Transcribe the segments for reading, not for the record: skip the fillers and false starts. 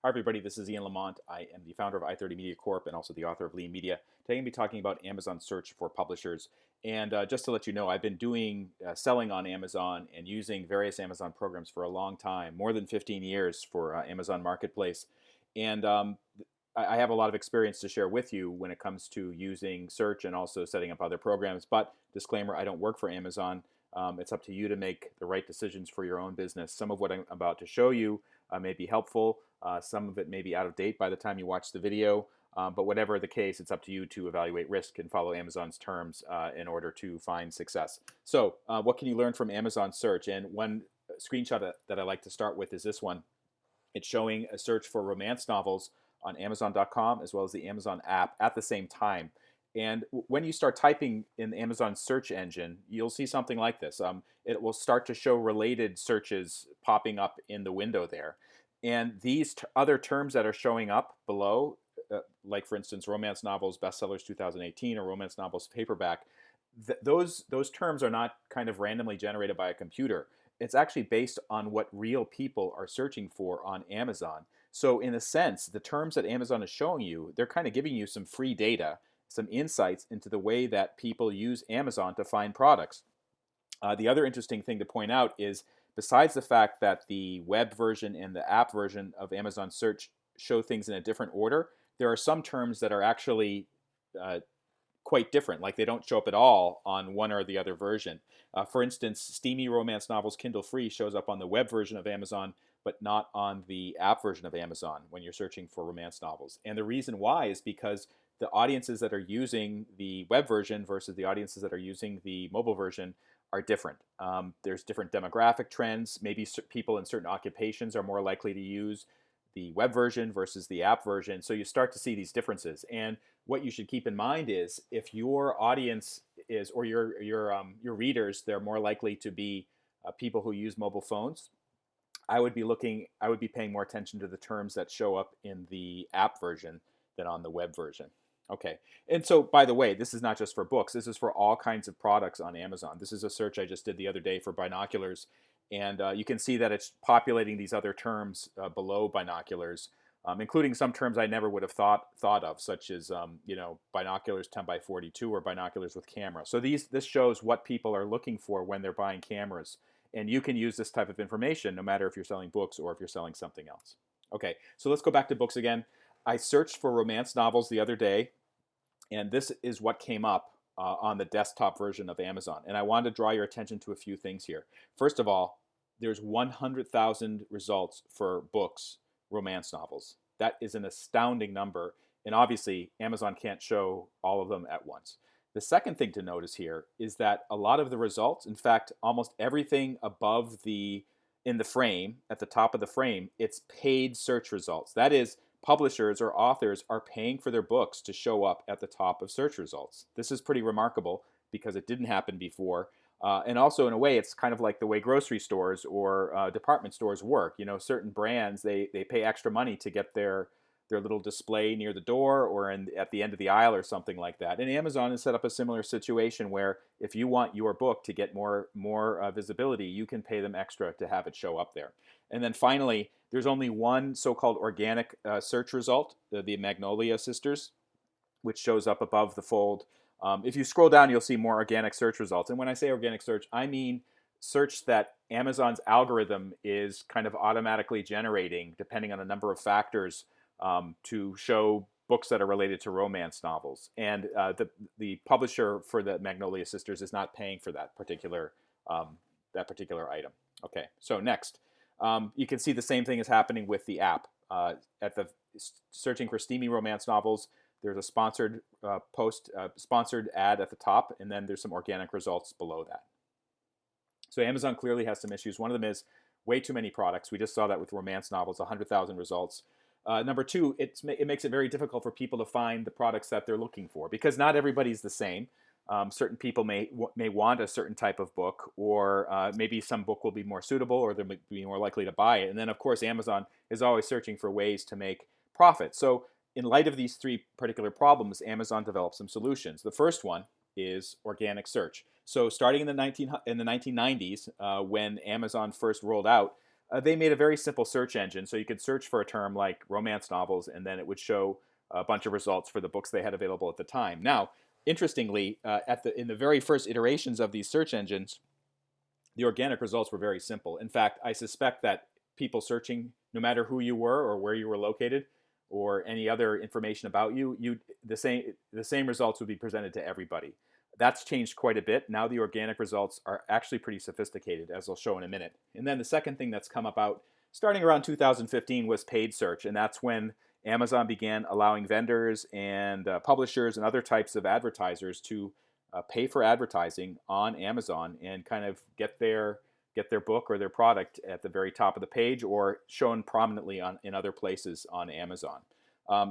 Hi, everybody. This is Ian Lamont. I am the founder of I-30 Media Corp and also the author of Lean Media. Today, I'm going to be talking about Amazon search for publishers. And just to let you know, I've been doing selling on Amazon and using various Amazon programs for a long time, more than 15 years for Amazon Marketplace. And I have a lot of experience to share with you when it comes to using search and also setting up other programs. But disclaimer, I don't work for Amazon. It's up to you to make the right decisions for your own business. Some of what I'm about to show you may be helpful. Some of it may be out of date by the time you watch the video. But whatever the case, it's up to you to evaluate risk and follow Amazon's terms in order to find success. So what can you learn from Amazon search? And one screenshot that I like to start with is this one. It's showing a search for romance novels on Amazon.com as well as the Amazon app at the same time. And when you start typing in the Amazon search engine, you'll see something like this. It will start to show related searches popping up in the window there. And these other terms that are showing up below, like for instance, romance novels bestsellers 2018 or romance novels paperback, those terms are not kind of randomly generated by a computer. It's actually based on what real people are searching for on Amazon. So in a sense, the terms that Amazon is showing you, they're kind of giving you some free data, some insights into the way that people use Amazon to find products. The other interesting thing to point out is besides the fact that the web version and the app version of Amazon search show things in a different order, there are some terms that are actually quite different, like they don't show up at all on one or the other version. For instance, steamy romance novels Kindle free shows up on the web version of Amazon, but not on the app version of Amazon when you're searching for romance novels. And the reason why is because the audiences that are using the web version versus the audiences that are using the mobile version are different. There's different demographic trends. Maybe people in certain occupations are more likely to use the web version versus the app version. So you start to see these differences. And what you should keep in mind is if your audience is, or your readers, they're more likely to be people who use mobile phones. I would be paying more attention to the terms that show up in the app version than on the web version. Okay, and so by the way, this is not just for books. This is for all kinds of products on Amazon. This is a search I just did the other day for binoculars, and you can see that it's populating these other terms below binoculars, including some terms I never would have thought of, such as binoculars 10 by 42 or binoculars with camera. So this shows what people are looking for when they're buying cameras, and you can use this type of information no matter if you're selling books or if you're selling something else. Okay, so let's go back to books again. I searched for romance novels the other day, and this is what came up on the desktop version of Amazon. And I wanted to draw your attention to a few things here. First of all, there's 100,000 results for books, romance novels. That is an astounding number. And obviously, Amazon can't show all of them at once. The second thing to notice here is that a lot of the results, in fact, almost everything above in the frame, at the top of the frame, it's paid search results. That is, publishers or authors are paying for their books to show up at the top of search results. This is pretty remarkable because it didn't happen before. And also, in a way, it's kind of like the way grocery stores or department stores work. You know, certain brands, they pay extra money to get their little display near the door or at the end of the aisle or something like that. And Amazon has set up a similar situation where if you want your book to get more visibility, you can pay them extra to have it show up there. And then finally, there's only one so-called organic search result, the Magnolia Sisters, which shows up above the fold. If you scroll down, you'll see more organic search results. And when I say organic search, I mean search that Amazon's algorithm is kind of automatically generating, depending on a number of factors, to show books that are related to romance novels. And the publisher for the Magnolia Sisters is not paying for that particular item. Okay, so next. You can see the same thing is happening with the app. At the searching for steamy romance novels, there's a sponsored sponsored ad at the top, and then there's some organic results below that. So Amazon clearly has some issues. One of them is way too many products. We just saw that with romance novels, 100,000 results. Number two, it makes it very difficult for people to find the products that they're looking for because not everybody's the same. Certain people may want a certain type of book, or maybe some book will be more suitable, or they'll be more likely to buy it. And then, of course, Amazon is always searching for ways to make profit. So in light of these three particular problems, Amazon developed some solutions. The first one is organic search. So starting in the 1990s, when Amazon first rolled out, They made a very simple search engine, so you could search for a term like romance novels, and then it would show a bunch of results for the books they had available at the time. Now, interestingly, in the very first iterations of these search engines, the organic results were very simple. In fact, I suspect that people searching, no matter who you were or where you were located, or any other information about you, the same results would be presented to everybody. That's changed quite a bit. Now the organic results are actually pretty sophisticated, as I'll show in a minute. And then the second thing that's come about starting around 2015 was paid search, and that's when Amazon began allowing vendors and publishers and other types of advertisers to pay for advertising on Amazon and kind of get their book or their product at the very top of the page or shown prominently in other places on Amazon.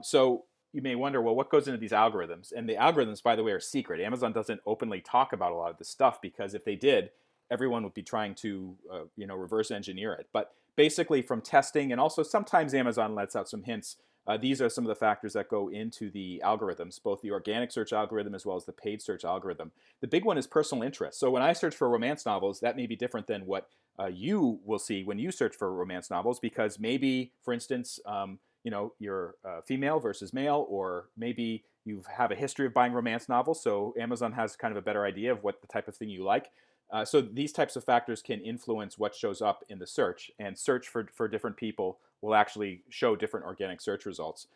So you may wonder, well, what goes into these algorithms? And the algorithms, by the way, are secret. Amazon doesn't openly talk about a lot of this stuff because if they did, everyone would be trying to reverse engineer it. But basically, from testing, and also sometimes Amazon lets out some hints. These are some of the factors that go into the algorithms, both the organic search algorithm as well as the paid search algorithm. The big one is personal interest. So when I search for romance novels, that may be different than what you will see when you search for romance novels, because maybe, for instance, you're female versus male, or maybe you have a history of buying romance novels. So Amazon has kind of a better idea of what the type of thing you like. So these types of factors can influence what shows up in the search, and search for different people will actually show different organic search results.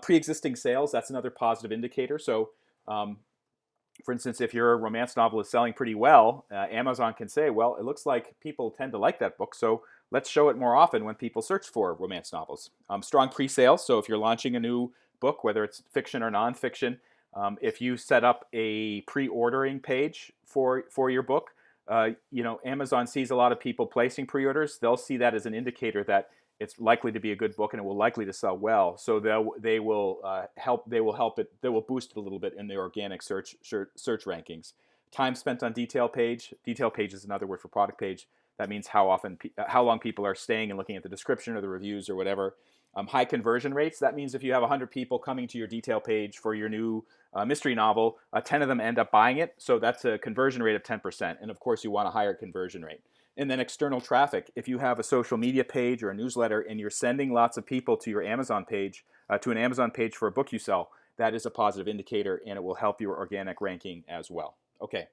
Pre-existing sales, that's another positive indicator. So for instance, if your romance novel is selling pretty well, Amazon can say, well, it looks like people tend to like that book, so let's show it more often when people search for romance novels. Strong pre-sales, so if you're launching a new book, whether it's fiction or nonfiction, if you set up a pre-ordering page for your book, Amazon sees a lot of people placing pre-orders. They'll see that as an indicator that it's likely to be a good book and it will likely to sell well. So they will help it. They will boost it a little bit in their organic search rankings. Time spent on detail page. Detail page is another word for product page. That means how long people are staying and looking at the description or the reviews or whatever. High conversion rates. That means if you have 100 people coming to your detail page for your new mystery novel, 10 of them end up buying it. So that's a conversion rate of 10%. And of course, you want a higher conversion rate. And then external traffic. If you have a social media page or a newsletter and you're sending lots of people to your Amazon page, to an Amazon page for a book you sell, that is a positive indicator, and it will help your organic ranking as well. Okay,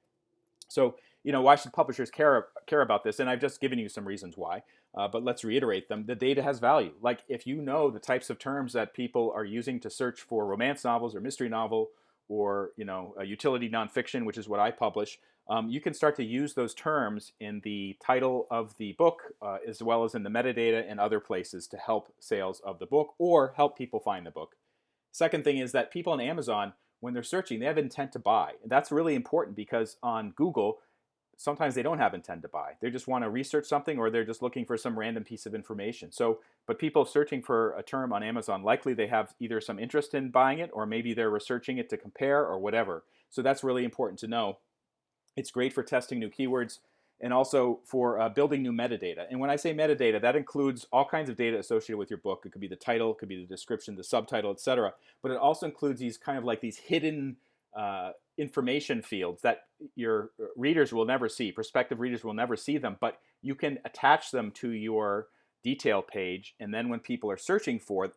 so why should publishers care about this? And I've just given you some reasons why, but let's reiterate them. The data has value. Like if you know the types of terms that people are using to search for romance novels or mystery novel, or a utility nonfiction, which is what I publish, you can start to use those terms in the title of the book, as well as in the metadata and other places to help sales of the book or help people find the book. Second thing is that people on Amazon, when they're searching, they have intent to buy. And that's really important because on Google, sometimes they don't have intent to buy. They just want to research something, or they're just looking for some random piece of information. But people searching for a term on Amazon, likely they have either some interest in buying it, or maybe they're researching it to compare or whatever. So that's really important to know. It's great for testing new keywords and also for building new metadata. And when I say metadata, that includes all kinds of data associated with your book. It could be the title, it could be the description, the subtitle, etc. But it also includes these kind of like these hidden information fields that your readers will never see. Prospective readers will never see them, but you can attach them to your detail page, and then when people are searching for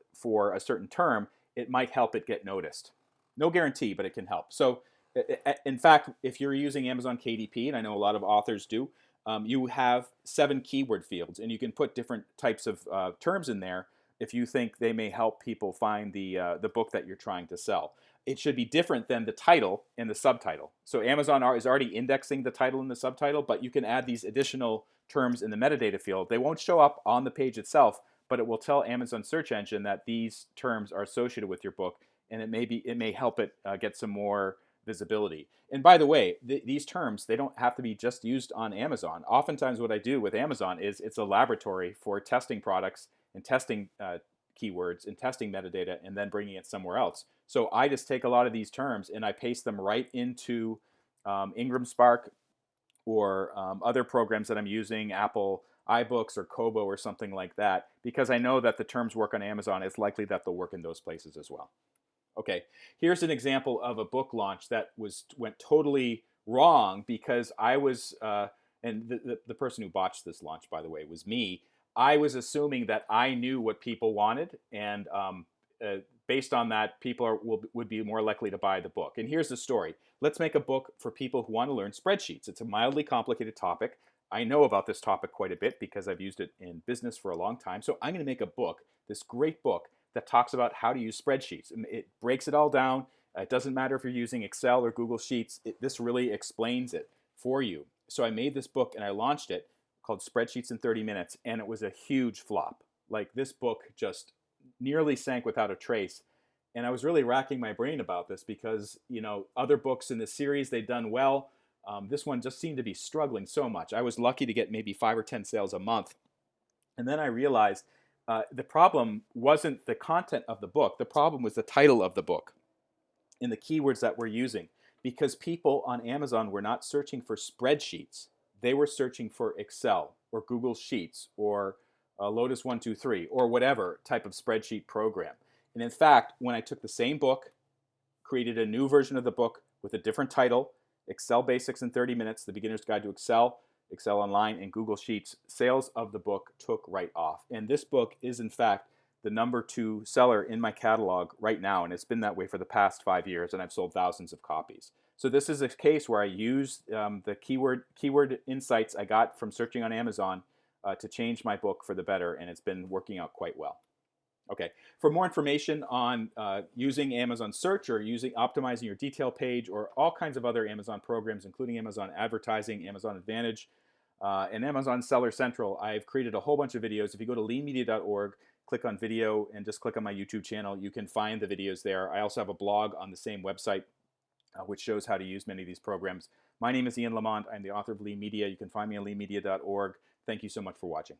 a certain term, it might help it get noticed. No guarantee, but it can help. So in fact, if you're using Amazon KDP, and I know a lot of authors do, you have 7 keyword fields, and you can put different types of terms in there if you think they may help people find the book that you're trying to sell. It should be different than the title and the subtitle. So Amazon is already indexing the title and the subtitle, but you can add these additional terms in the metadata field. They won't show up on the page itself, but it will tell Amazon search engine that these terms are associated with your book, and it may help it get some more visibility. And by the way, these terms, they don't have to be just used on Amazon. Oftentimes what I do with Amazon is it's a laboratory for testing products and testing keywords and testing metadata and then bringing it somewhere else. So I just take a lot of these terms and I paste them right into Ingram Spark or other programs that I'm using, Apple iBooks or Kobo or something like that, because I know that the terms work on Amazon. It's likely that they'll work in those places as well. Okay, here's an example of a book launch that went totally wrong because I was, and the person who botched this launch, by the way, was me. I was assuming that I knew what people wanted, and based on that, people would be more likely to buy the book. And here's the story. Let's make a book for people who want to learn spreadsheets. It's a mildly complicated topic. I know about this topic quite a bit because I've used it in business for a long time. So I'm going to make a book, this great book, that talks about how to use spreadsheets. And it breaks it all down. It doesn't matter if you're using Excel or Google Sheets. This really explains it for you. So I made this book and I launched it, called Spreadsheets in 30 Minutes, and it was a huge flop. Like, this book just nearly sank without a trace. And I was really racking my brain about this because, other books in the series, they'd done well. This one just seemed to be struggling so much. I was lucky to get maybe 5 or 10 sales a month. And then I realized the problem wasn't the content of the book. The problem was the title of the book and the keywords that we're using, because people on Amazon were not searching for spreadsheets. They were searching for Excel or Google Sheets or Lotus 123 or whatever type of spreadsheet program. And in fact, when I took the same book, created a new version of the book with a different title, Excel Basics in 30 Minutes, The Beginner's Guide to Excel, Excel Online, and Google Sheets, sales of the book took right off. And this book is, in fact, the #2 seller in my catalog right now, and it's been that way for the past 5 years, and I've sold thousands of copies. So this is a case where I used the keyword insights I got from searching on Amazon to change my book for the better, and it's been working out quite well. Okay, for more information on using Amazon Search or optimizing your detail page or all kinds of other Amazon programs, including Amazon Advertising, Amazon Advantage, and Amazon Seller Central, I've created a whole bunch of videos. If you go to leanmedia.org, click on video, and just click on my YouTube channel, you can find the videos there. I also have a blog on the same website, which shows how to use many of these programs. My name is Ian Lamont. I'm the author of Lean Media. You can find me on leanmedia.org. Thank you so much for watching.